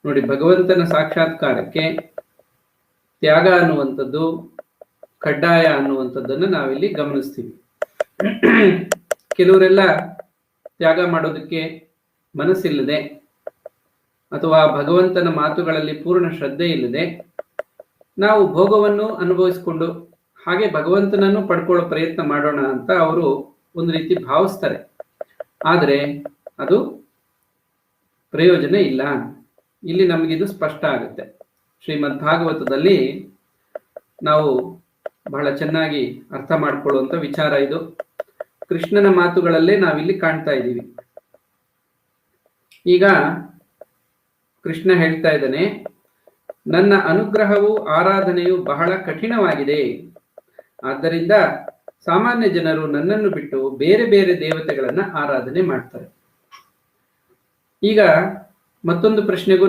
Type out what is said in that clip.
ನೋಡಿ, ಭಗವಂತನ ಸಾಕ್ಷಾತ್ಕಾರಕ್ಕೆ ತ್ಯಾಗ ಅನ್ನುವಂಥದ್ದು ಕಡ್ಡಾಯ ಅನ್ನುವಂಥದ್ದನ್ನು ನಾವಿಲ್ಲಿ ಗಮನಿಸ್ತೀವಿ. ಕೆಲವರೆಲ್ಲ ತ್ಯಾಗ ಮಾಡೋದಕ್ಕೆ ಮನಸ್ಸಿಲ್ಲದೆ ಅಥವಾ ಭಗವಂತನ ಮಾತುಗಳಲ್ಲಿ ಪೂರ್ಣ ಶ್ರದ್ಧೆ ಇಲ್ಲದೆ ನಾವು ಭೋಗವನ್ನು ಅನುಭವಿಸಿಕೊಂಡು ಹಾಗೆ ಭಗವಂತನನ್ನು ಪಡ್ಕೊಳ್ಳೋ ಪ್ರಯತ್ನ ಮಾಡೋಣ ಅಂತ ಅವರು ಒಂದು ರೀತಿ ಭಾವಿಸ್ತಾರೆ. ಆದರೆ ಅದು ಪ್ರಯೋಜನ ಇಲ್ಲ. ಇಲ್ಲಿ ನಮಗಿದು ಸ್ಪಷ್ಟ ಆಗುತ್ತೆ. ಶ್ರೀಮದ್ ಭಾಗವತದಲ್ಲಿ ನಾವು ಬಹಳ ಚೆನ್ನಾಗಿ ಅರ್ಥ ಮಾಡ್ಕೊಳ್ಳುವಂಥ ವಿಚಾರ ಇದು. ಕೃಷ್ಣನ ಮಾತುಗಳಲ್ಲೇ ನಾವಿಲ್ಲಿ ಕಾಣ್ತಾ ಇದ್ದೀವಿ. ಈಗ ಕೃಷ್ಣ ಹೇಳ್ತಾ ಇದ್ದಾನೆ, ನನ್ನ ಅನುಗ್ರಹವು ಆರಾಧನೆಯು ಬಹಳ ಕಠಿಣವಾಗಿದೆ. ಆದ್ದರಿಂದ ಸಾಮಾನ್ಯ ಜನರು ನನ್ನನ್ನು ಬಿಟ್ಟು ಬೇರೆ ಬೇರೆ ದೇವತೆಗಳನ್ನ ಆರಾಧನೆ ಮಾಡ್ತಾರೆ. ಈಗ ಮತ್ತೊಂದು ಪ್ರಶ್ನೆಗೂ